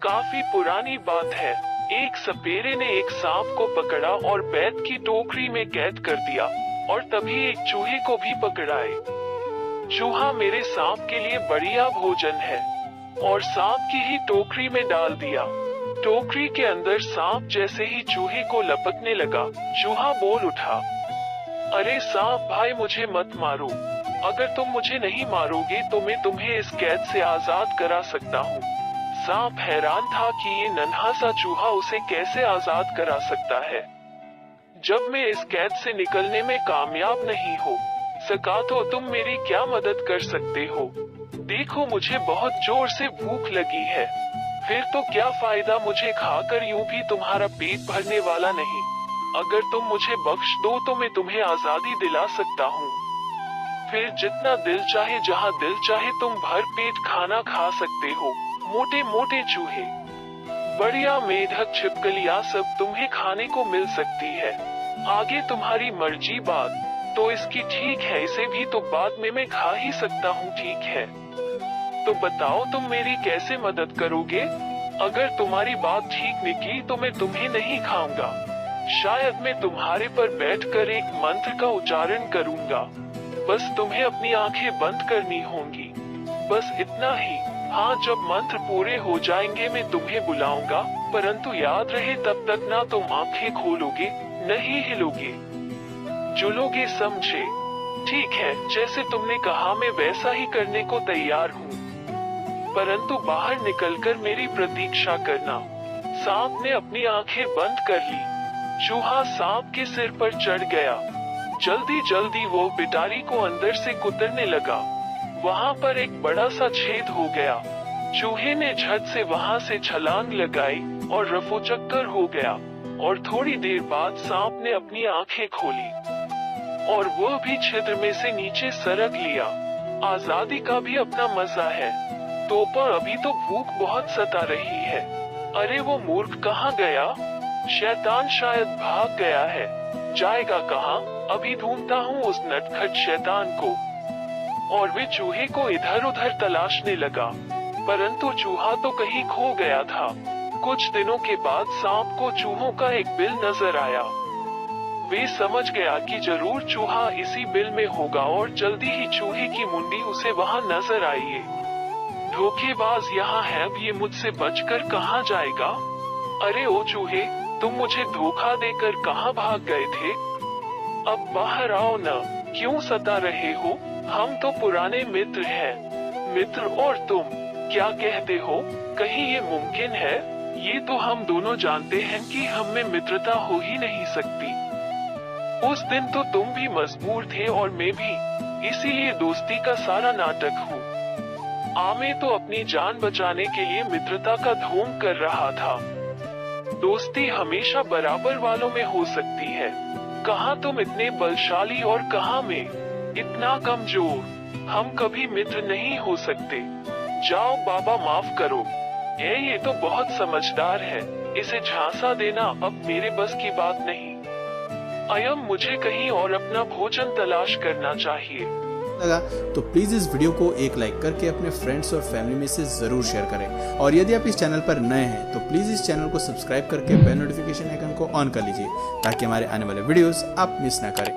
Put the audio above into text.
काफी पुरानी बात है। एक सपेरे ने एक सांप को पकड़ा और बैत की टोकरी में कैद कर दिया और तभी एक चूहे को भी पकड़ाए। चूहा मेरे सांप के लिए बढ़िया भोजन है और सांप की ही टोकरी में डाल दिया। टोकरी के अंदर सांप जैसे ही चूहे को लपकने लगा, चूहा बोल उठा, अरे सांप भाई मुझे मत मारो, अगर तुम मुझे नहीं मारोगे तो मैं तुम्हें इस कैद से आजाद करा सकता हूँ। सांप हैरान था कि ये नन्हा सा चूहा उसे कैसे आजाद करा सकता है। जब मैं इस कैद से निकलने में कामयाब नहीं हो सका तो तुम मेरी क्या मदद कर सकते हो? देखो मुझे बहुत जोर से भूख लगी है, फिर तो क्या फायदा, मुझे खाकर यूं भी तुम्हारा पेट भरने वाला नहीं। अगर तुम मुझे बख्श दो तो मैं तुम्हें आजादी दिला सकता हूँ। फिर जितना दिल चाहे जहाँ दिल चाहे तुम भर पेट खाना खा सकते हो। मोटे मोटे चूहे, बढ़िया मेढक, छिपकलियाँ सब तुम्हें खाने को मिल सकती है। आगे तुम्हारी मर्जी। बात तो इसकी ठीक है, इसे भी तो बाद में मैं खा ही सकता हूँ, ठीक है? तो बताओ तुम मेरी कैसे मदद करोगे? अगर तुम्हारी बात ठीक निकली तो मैं तुम्हें नहीं खाऊंगा। शायद मैं तुम्हारे पर बैठकर एक मंत्र का उच्चारण करूंगा। बस तुम्हें अपनी आंखें बंद करनी होंगी, बस इतना ही। हाँ, जब मंत्र पूरे हो जाएंगे मैं तुम्हें बुलाऊंगा, परंतु याद रहे तब तक ना तुम आंखें खोलोगे नहीं हिलोगे, जुलोगे, समझे? ठीक है, जैसे तुमने कहा मैं वैसा ही करने को तैयार हूँ, परंतु बाहर निकलकर मेरी प्रतीक्षा करना। सांप ने अपनी आंखें बंद कर ली। चूहा सांप के सिर पर चढ़ गया। जल्दी जल्दी वो पिटारी को अंदर से कुतरने लगा। वहाँ पर एक बड़ा सा छेद हो गया। चूहे ने झट से वहाँ से छलांग लगाई और रफूचक्कर हो गया और थोड़ी देर बाद सांप ने अपनी आंखें खोली और वो भी छिद्र में से नीचे सरक लिया। आजादी का भी अपना मजा है। तो पर अभी तो भूख बहुत सता रही है। अरे वो मूर्ख कहाँ गया? शैतान शायद भाग गया है। जाएगा कहाँ? अभी ढूंढता हूँ उस नटखट शैतान को। और वे चूहे को इधर उधर तलाशने लगा, परंतु चूहा तो कहीं खो गया था। कुछ दिनों के बाद सांप को चूहों का एक बिल नजर आया। वे समझ गया कि जरूर चूहा इसी बिल में होगा और जल्दी ही चूहे की मुंडी उसे वहाँ नजर आई। धोखेबाज यहाँ है, अब ये मुझसे बचकर कहाँ जाएगा? अरे ओ चूहे, तुम मुझे धोखा देकर कहाँ भाग गए थे? अब बाहर आओ न, क्यों सता रहे हो? हम तो पुराने मित्र हैं। मित्र और तुम क्या कहते हो? कहीं ये मुमकिन है? ये तो हम दोनों जानते हैं कि हम में मित्रता हो ही नहीं सकती। उस दिन तो तुम भी मजबूर थे और मैं भी, इसीलिए दोस्ती का सारा नाटक हूँ। मैं तो अपनी जान बचाने के लिए मित्रता का ढोंग कर रहा था। दोस्ती हमेशा बराबर वालों में हो सकती है। कहाँ तुम इतने बलशाली और कहाँ मैं इतना कमजोर। हम कभी मित्र नहीं हो सकते। जाओ बाबा, माफ करो। ये तो बहुत समझदार है, इसे झांसा देना अब मेरे बस की बात नहीं। अयम, मुझे कहीं और अपना भोजन तलाश करना चाहिए। लगा तो प्लीज इस वीडियो को एक लाइक करके अपने फ्रेंड्स और फैमिली में से जरूर शेयर करें। और यदि आप इस चैनल पर नए हैं तो प्लीज इस चैनल को सब्सक्राइब करके बेल नोटिफिकेशन आइकन को ऑन कर लीजिए ताकि हमारे आने वाले वीडियोस आप मिस ना करें।